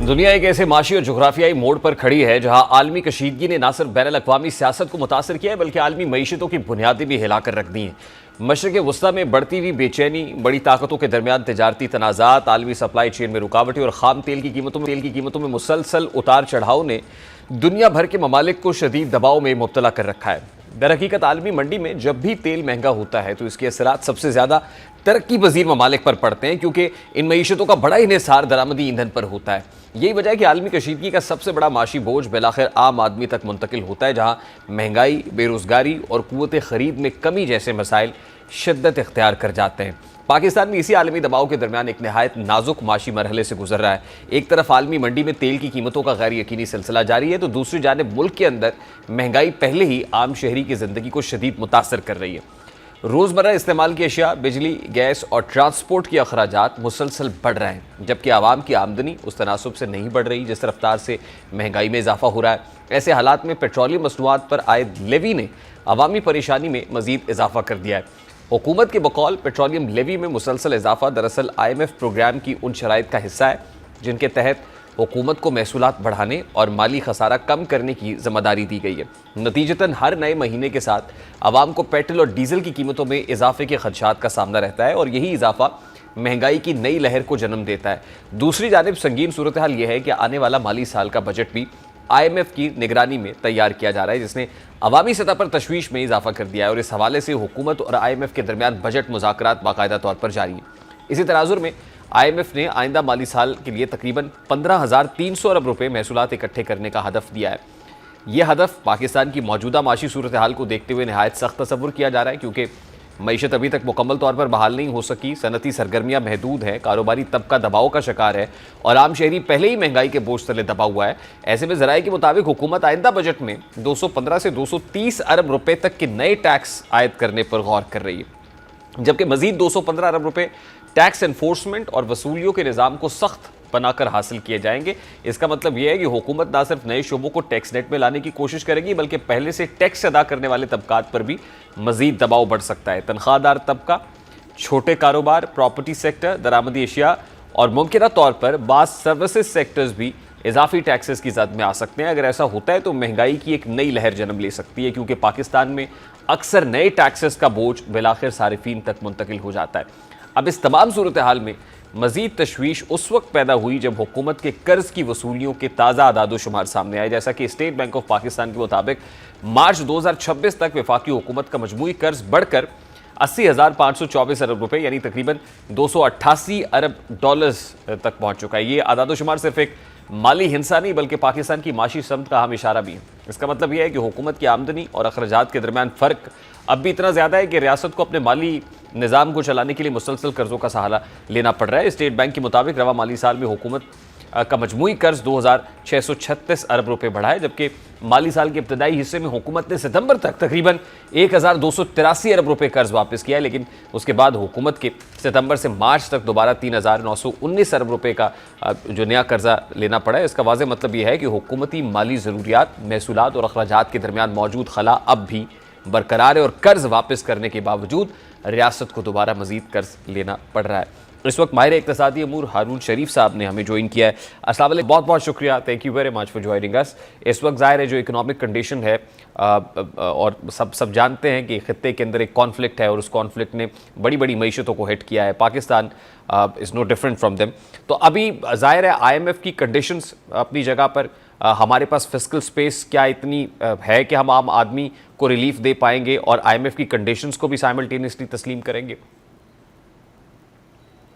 دنیا ایک ایسے معاشی اور جغرافیائی موڑ پر کھڑی ہے جہاں عالمی کشیدگی نے نہ صرف بین الاقوامی سیاست کو متاثر کیا ہے بلکہ عالمی معیشتوں کی بنیادیں بھی ہلا کر رکھ دی ہیں۔ مشرق وسطیٰ میں بڑھتی ہوئی بے چینی، بڑی طاقتوں کے درمیان تجارتی تنازعات، عالمی سپلائی چین میں رکاوٹیں اور خام تیل کی قیمتوں میں مسلسل اتار چڑھاؤ نے دنیا بھر کے ممالک کو شدید دباؤ میں مبتلا کر رکھا ہے۔ درحقیقت عالمی منڈی میں جب بھی تیل مہنگا ہوتا ہے تو اس کے اثرات سب سے زیادہ ترقی پذیر ممالک پر پڑتے ہیں، کیونکہ ان معیشتوں کا بڑا انحصار درآمدی ایندھن پر ہوتا ہے۔ یہی وجہ ہے کہ عالمی کشیدگی کا سب سے بڑا معاشی بوجھ بالآخر عام آدمی تک منتقل ہوتا ہے، جہاں مہنگائی، بے روزگاری اور قوت خرید میں کمی جیسے مسائل شدت اختیار کر جاتے ہیں۔ پاکستان بھی اسی عالمی دباؤ کے درمیان ایک نہایت نازک معاشی مرحلے سے گزر رہا ہے۔ ایک طرف عالمی منڈی میں تیل کی قیمتوں کا غیر یقینی سلسلہ جاری ہے تو دوسری جانب ملک کے اندر مہنگائی پہلے ہی عام شہری کی زندگی کو شدید متاثر کر رہی ہے۔ روزمرہ استعمال کی اشیاء، بجلی، گیس اور ٹرانسپورٹ کے اخراجات مسلسل بڑھ رہے ہیں، جبکہ عوام کی آمدنی اس تناسب سے نہیں بڑھ رہی جس رفتار سے مہنگائی میں اضافہ ہو رہا ہے۔ ایسے حالات میں پیٹرولیم مصنوعات پر عائد لیوی نے عوامی پریشانی میں مزید اضافہ کر دیا ہے۔ حکومت کے بقول پیٹرولیم لیوی میں مسلسل اضافہ دراصل IMF پروگرام کی ان شرائط کا حصہ ہے جن کے تحت حکومت کو محصولات بڑھانے اور مالی خسارہ کم کرنے کی ذمہ داری دی گئی ہے۔ نتیجتاً ہر نئے مہینے کے ساتھ عوام کو پیٹرول اور ڈیزل کی قیمتوں میں اضافے کے خدشات کا سامنا رہتا ہے اور یہی اضافہ مہنگائی کی نئی لہر کو جنم دیتا ہے۔ دوسری جانب سنگین صورتحال یہ ہے کہ آنے والا مالی سال کا بجٹ بھی IMF کی نگرانی میں تیار کیا جا رہا ہے، جس نے عوامی سطح پر تشویش میں اضافہ کر دیا ہے اور اس حوالے سے حکومت اور IMF کے درمیان بجٹ مذاکرات باقاعدہ طور پر جاری ہیں۔ اسی تناظر میں IMF نے آئندہ مالی سال کے لیے تقریباً 15,300 ارب روپے محصولات اکٹھے کرنے کا ہدف دیا ہے۔ یہ ہدف پاکستان کی موجودہ معاشی صورتحال کو دیکھتے ہوئے نہایت سخت تصور کیا جا رہا ہے، کیونکہ معیشت ابھی تک مکمل طور پر بحال نہیں ہو سکی، صنعتی سرگرمیاں محدود ہیں، کاروباری طبقہ دباؤ کا شکار ہے اور عام شہری پہلے ہی مہنگائی کے بوجھ تلے دبا ہوا ہے۔ ایسے میں ذرائع کے مطابق حکومت آئندہ بجٹ میں 215 سے 230 ارب روپے تک کے نئے ٹیکس عائد کرنے پر غور کر رہی ہے، جبکہ مزید 215 ارب روپے ٹیکس انفورسمنٹ اور وصولیوں کے نظام کو سخت بنا کر حاصل کیے جائیں گے۔ اس کا مطلب یہ ہے کہ حکومت نہ صرف نئے شعبوں کو ٹیکس نیٹ میں لانے کی کوشش کرے گی بلکہ پہلے سے ٹیکس ادا کرنے والے طبقات پر بھی مزید دباؤ بڑھ سکتا ہے۔ تنخواہ دار طبقہ، چھوٹے کاروبار، پراپرٹی سیکٹر، درآمدی اشیاء اور ممکنہ طور پر بعض سروسز سیکٹرز بھی اضافی ٹیکسز کی زد میں آ سکتے ہیں۔ اگر ایسا ہوتا ہے تو مہنگائی کی ایک نئی لہر جنم لے سکتی ہے، کیونکہ پاکستان میں اکثر نئے ٹیکسز کا بوجھ بالآخر صارفین تک منتقل ہو جاتا ہے۔ اب اس تمام صورتحال میں مزید تشویش اس وقت پیدا ہوئی جب حکومت کے قرض کی وصولیوں کے تازہ اعداد و شمار سامنے آئے، جیسا کہ اسٹیٹ بینک آف پاکستان کے مطابق مارچ 2026 تک وفاقی حکومت کا مجموعی قرض بڑھ کر 80,524 ارب روپے یعنی تقریباً 288 ارب ڈالرز تک پہنچ چکا ہے۔ یہ اعداد و شمار صرف ایک مالی ہنسا نہیں بلکہ پاکستان کی معاشی سمت کا اہم اشارہ بھی ہے۔ اس کا مطلب یہ ہے کہ حکومت کی آمدنی اور اخراجات کے درمیان فرق اب بھی اتنا زیادہ ہے کہ ریاست کو اپنے مالی نظام کو چلانے کے لیے مسلسل قرضوں کا سہارا لینا پڑ رہا ہے۔ اسٹیٹ بینک کے مطابق رواں مالی سال میں حکومت کا مجموعی قرض 2,636 ارب روپے بڑھا ہے، جبکہ مالی سال کے ابتدائی حصے میں حکومت نے ستمبر تک تقریباً 1,283 ارب روپے قرض واپس کیا ہے، لیکن اس کے بعد حکومت کے ستمبر سے مارچ تک دوبارہ 3,919 ارب روپے کا جو نیا قرضہ لینا پڑا ہے۔ اس کا واضح مطلب یہ ہے کہ حکومتی مالی ضروریات، محصولات اور اخراجات کے درمیان موجود خلا اب بھی برقرار ہے اور قرض واپس کرنے کے باوجود ریاست کو دوبارہ مزید قرض لینا پڑ رہا ہے۔ اس وقت ماہر اقتصادی امور ہارون شریف صاحب نے ہمیں جوائن کیا ہے۔ السلام علیکم، بہت بہت شکریہ، thank you very much for joining اس۔ اس وقت ظاہر ہے جو اکنامک کنڈیشن ہے اور سب جانتے ہیں کہ خطے کے اندر ایک کانفلکٹ ہے اور اس کانفلکٹ نے بڑی بڑی معیشتوں کو ہٹ کیا ہے۔ پاکستان از نو ڈفرنٹ فرام دیم۔ تو ابھی ظاہر ہے IMF کی کنڈیشنز اپنی جگہ پر، ہمارے پاس فسکل سپیس کیا اتنی ہے کہ ہم عام آدمی کو ریلیف دے پائیں گے اور IMF کی کنڈیشنز کو بھی سائملٹینیسلی تسلیم کریں گے؟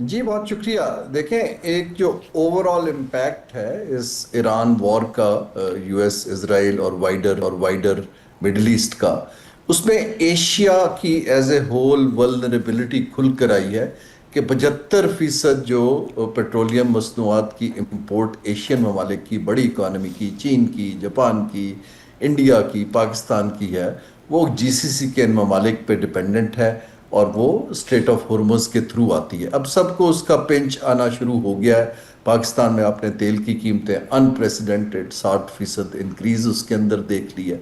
جی بہت شکریہ۔ دیکھیں، ایک جو اوور آل امپیکٹ ہے اس ایران وار کا، US اسرائیل اور وائڈر مڈل ایسٹ کا، اس میں ایشیا کی ایز اے ہول ولنریبلٹی کھل کر آئی ہے کہ 75% جو پیٹرولیم مصنوعات کی امپورٹ ایشین ممالک کی، بڑی اکانومی کی، چین کی، جاپان کی، انڈیا کی، پاکستان کی ہے، وہ GCC کے ان ممالک پہ ڈیپینڈنٹ ہے اور وہ اسٹریٹ آف ہرمز کے تھرو آتی ہے۔ اب سب کو اس کا پنچ آنا شروع ہو گیا ہے۔ پاکستان میں آپ نے تیل کی قیمتیں انپریسیڈنٹڈ 60% انکریز اس کے اندر دیکھ لی ہے۔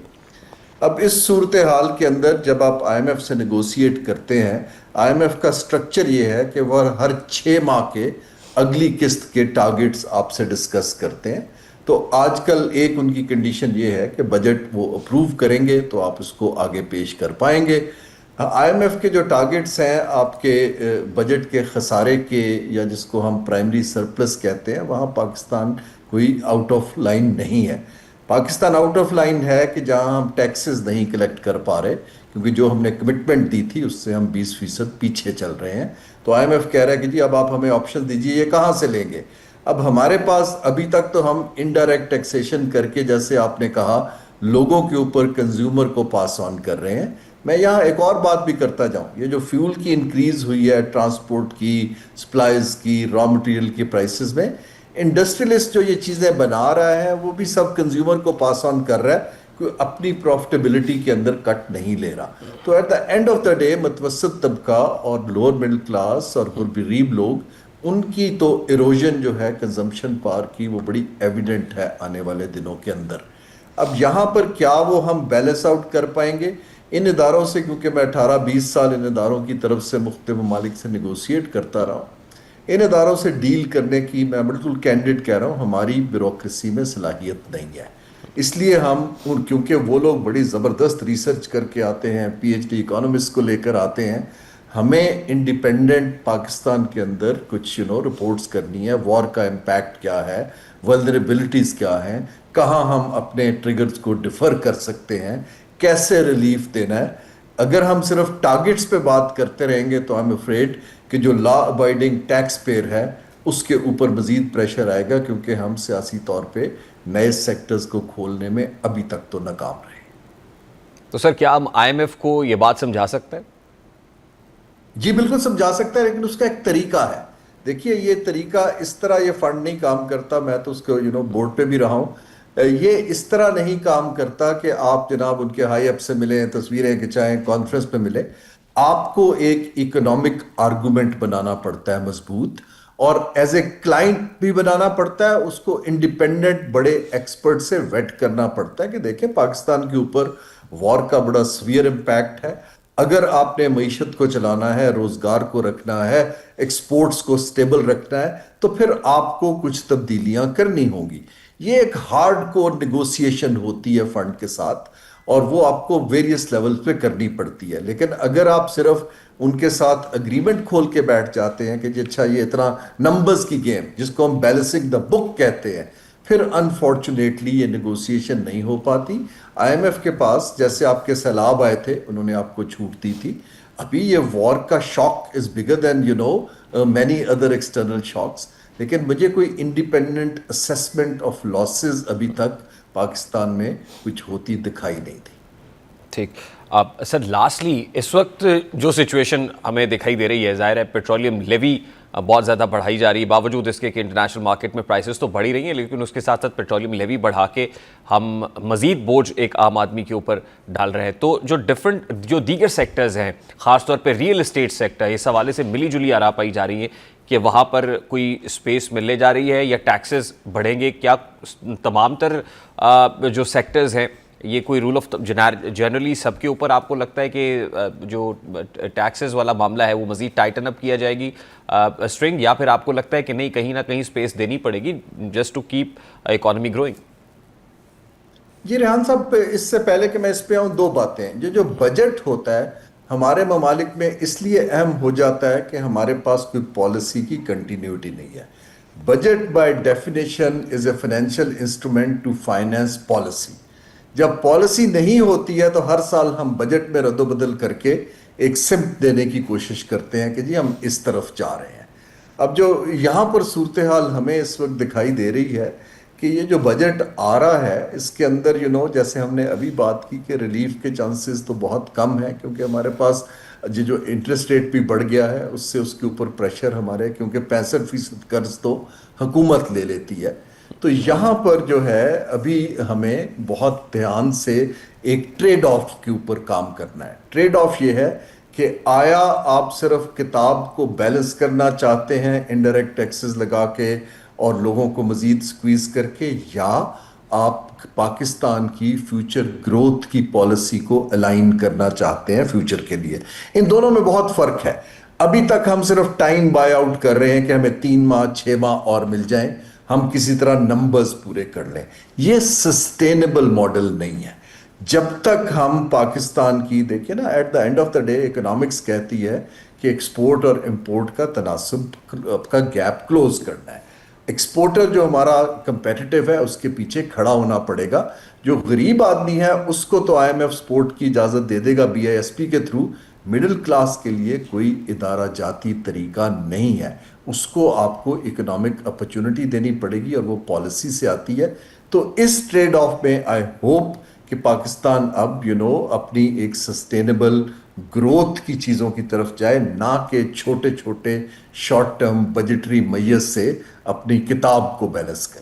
اب اس صورتحال کے اندر جب آپ IMF سے نیگوسیٹ کرتے ہیں، IMF کا سٹرکچر یہ ہے کہ وہ ہر 6 ماہ کے اگلی قسط کے ٹارگٹس آپ سے ڈسکس کرتے ہیں. تو آج کل ایک ان کی کنڈیشن یہ ہے کہ بجٹ وہ اپروو کریں گے تو آپ اس کو آگے پیش کر پائیں گے. آئی ایم ایف کے جو ٹارگٹس ہیں آپ کے بجٹ کے خسارے کے, یا جس کو ہم پرائمری سرپلس کہتے ہیں, وہاں پاکستان کوئی آؤٹ آف لائن نہیں ہے. پاکستان آؤٹ آف لائن ہے کہ جہاں ہم ٹیکسز نہیں کلیکٹ کر پا رہے, کیونکہ جو ہم نے کمٹمنٹ دی تھی اس سے ہم 20% پیچھے چل رہے ہیں. تو آئی ایم ایف کہہ رہا ہے کہ جی اب آپ ہمیں آپشن دیجیے, یہ کہاں سے لیں گے. اب ہمارے پاس ابھی تک تو ہم انڈائریکٹ ٹیکسیشن کر کے, جیسے آپ نے کہا, لوگوں کے اوپر کنزیومر کو پاس آن کر رہے ہیں. میں یہاں ایک اور بات بھی کرتا جاؤں, یہ جو فیول کی انکریز ہوئی ہے, ٹرانسپورٹ کی, سپلائز کی, را مٹیریل کی پرائسز میں, انڈسٹریلسٹ جو یہ چیزیں بنا رہا ہے وہ بھی سب کنزیومر کو پاس آن کر رہا ہے, کوئی اپنی پروفٹیبلٹی کے اندر کٹ نہیں لے رہا. تو at the end of the day متوسط طبقہ اور لوور مڈل کلاس اور غریب لوگ, ان کی تو ایروژن جو ہے کنزمپشن پاور کی وہ بڑی ایویڈنٹ ہے آنے والے دنوں کے اندر. اب یہاں پر کیا وہ ہم بیلنس آؤٹ کر پائیں گے ان اداروں سے, کیونکہ میں 18-20 سال ان اداروں کی طرف سے مختلف ممالک سے نیگوشیٹ کرتا رہا ہوں, ان اداروں سے ڈیل کرنے کی میں بالکل کینڈیڈ کہہ رہا ہوں, ہماری بیوروکریسی میں صلاحیت نہیں ہے. اس لیے ہم کیونکہ وہ لوگ بڑی زبردست ریسرچ کر کے آتے ہیں, پی ایچ ڈی اکانومسٹ کو لے کر آتے ہیں, ہمیں انڈیپینڈنٹ پاکستان کے اندر کچھ رپورٹس کرنی ہے, وار کا امپیکٹ کیا ہے, ولنریبلٹیز کیا ہیں, کہاں ہم اپنے ٹریگرز کو ڈیفر کر سکتے ہیں, کیسے ریلیف دینا ہے. اگر ہم صرف ٹارگٹس پہ بات کرتے رہیں گے تو آئی ایم افریڈ کہ جو لا ابائڈنگ ٹیکس پیئر ہے اس کے اوپر مزید پریشر آئے گا, کیونکہ ہم سیاسی طور پہ نئے سیکٹرز کو کھولنے میں ابھی تک تو ناکام رہے. تو سر کیا ہم آئی ایم ایف کو یہ بات سمجھا سکتے ہیں؟ جی بالکل سمجھا سکتا ہے, لیکن اس کا ایک طریقہ ہے. دیکھیے یہ طریقہ اس طرح یہ فنڈ نہیں کام کرتا, میں تو اس کو بورڈ پہ بھی رہا ہوں, یہ اس طرح نہیں کام کرتا کہ آپ جناب ان کے ہائی اپ سے ملیں, تصویریں کھچائیں, کانفرنس پہ ملیں. آپ کو ایک اکنامک آرگومنٹ بنانا پڑتا ہے مضبوط, اور ایز اے کلائنٹ بھی بنانا پڑتا ہے, اس کو انڈیپینڈنٹ بڑے ایکسپرٹ سے ویٹ کرنا پڑتا ہے کہ دیکھیں پاکستان کے اوپر وار کا بڑا سویئر امپیکٹ ہے. اگر آپ نے معیشت کو چلانا ہے, روزگار کو رکھنا ہے, ایکسپورٹس کو سٹیبل رکھنا ہے, تو پھر آپ کو کچھ تبدیلیاں کرنی ہوں گی. یہ ایک ہارڈ کور نیگوسیشن ہوتی ہے فنڈ کے ساتھ, اور وہ آپ کو ویریس لیول پہ کرنی پڑتی ہے. لیکن اگر آپ صرف ان کے ساتھ اگریمنٹ کھول کے بیٹھ جاتے ہیں کہ جی اچھا یہ اتنا نمبرز کی گیم, جس کو ہم بیلنسنگ دا بک کہتے ہیں, پھر انفارچونیٹلی یہ نیگوسیشن نہیں ہو پاتی. آئی ایم ایف کے پاس جیسے آپ کے سیلاب آئے تھے, انہوں نے آپ کو چھوٹ دی تھی. ابھی یہ وار کا شاک از بگر دین مینی ادر ایکسٹرنل شاکس, لیکن مجھے کوئی انڈیپینڈنٹ اسیسمنٹ آف لاسز ابھی تک پاکستان میں کچھ ہوتی دکھائی نہیں دی. ٹھیک. سر لاسٹلی اس وقت جو سچویشن ہمیں دکھائی دے رہی ہے, ظاہر ہے پیٹرولیم لیوی بہت زیادہ بڑھائی جا رہی ہے, باوجود اس کے کہ انٹرنیشنل مارکیٹ میں پرائسز تو بڑھی رہی ہیں, لیکن اس کے ساتھ ساتھ پیٹرولیم لیوی بڑھا کے ہم مزید بوجھ ایک عام آدمی کے اوپر ڈال رہے ہیں. تو جو دیگر سیکٹرز ہیں, خاص طور پہ ریئل اسٹیٹ سیکٹر, اس حوالے سے ملی جلی آراء پائی جا رہی ہیں کہ وہاں پر کوئی اسپیس ملنے جا رہی ہے یا ٹیکسز بڑھیں گے. کیا تمام تر جو سیکٹرز ہیں یہ کوئی رول آف جنرلی سب کے اوپر آپ کو لگتا ہے کہ جو ٹیکسز والا معاملہ ہے وہ مزید ٹائٹن اپ کیا جائے گی اسٹرنگ, یا پھر آپ کو لگتا ہے کہ نہیں کہیں نہ کہیں اسپیس دینی پڑے گی just to keep economy growing? جی ریحان صاحب, اس سے پہلے کہ میں اس پہ آؤں, دو باتیں. جو بجٹ ہوتا ہے ہمارے ممالک میں اس لیے اہم ہو جاتا ہے کہ ہمارے پاس کوئی پالیسی کی کنٹینیوٹی نہیں ہے. Budget by definition is a financial instrument to finance policy. جب پالیسی نہیں ہوتی ہے تو ہر سال ہم بجٹ میں رد و بدل کر کے ایک سمت دینے کی کوشش کرتے ہیں کہ جی ہم اس طرف جا رہے ہیں. اب جو یہاں پر صورتحال ہمیں اس وقت دکھائی دے رہی ہے کہ یہ جو بجٹ آ رہا ہے اس کے اندر جیسے ہم نے ابھی بات کی کہ ریلیف کے چانسز تو بہت کم ہیں, کیونکہ ہمارے پاس جو انٹرسٹ ریٹ بھی بڑھ گیا ہے, اس سے اس کے اوپر پریشر ہمارے, کیونکہ 65% قرض تو حکومت لے لیتی ہے. تو یہاں پر جو ہے ابھی ہمیں بہت دھیان سے ایک ٹریڈ آف کے اوپر کام کرنا ہے. ٹریڈ آف یہ ہے کہ آیا آپ صرف کتاب کو بیلنس کرنا چاہتے ہیں انڈائریکٹ ٹیکسز لگا کے اور لوگوں کو مزید سکویز کر کے, یا آپ پاکستان کی فیوچر گروتھ کی پالیسی کو الائن کرنا چاہتے ہیں فیوچر کے لیے. ان دونوں میں بہت فرق ہے. ابھی تک ہم صرف ٹائم بائی آؤٹ کر رہے ہیں کہ ہمیں 3 ماہ 6 ماہ اور مل جائیں، ہم کسی طرح نمبرز پورے کر لیں. یہ سسٹینیبل ماڈل نہیں ہے. جب تک ہم پاکستان کی دیکھیں نا، at the end of the day economics کہتی ہے کہ ایکسپورٹ اور امپورٹ کا تناسب کا گیپ کلوز کرنا ہے. ایکسپورٹر جو ہمارا کمپیٹیٹیو ہے اس کے پیچھے کھڑا ہونا پڑے گا. جو غریب آدمی ہے اس کو تو آئی ایم ایف سپورٹ کی اجازت دے دے گا BISP کے تھرو. مڈل کلاس کے لیے کوئی ادارہ جاتی طریقہ نہیں ہے. اس کو آپ کو اکنامک اپرچونٹی دینی پڑے گی اور وہ پالیسی سے آتی ہے. تو اس ٹریڈ آف میں آئی ہوپ کہ پاکستان اب اپنی ایک سسٹینیبل گروتھ کی چیزوں کی طرف جائے، نہ کہ چھوٹے چھوٹے شارٹ ٹرم بجٹری میز سے اپنی کتاب کو بیلنس کرے.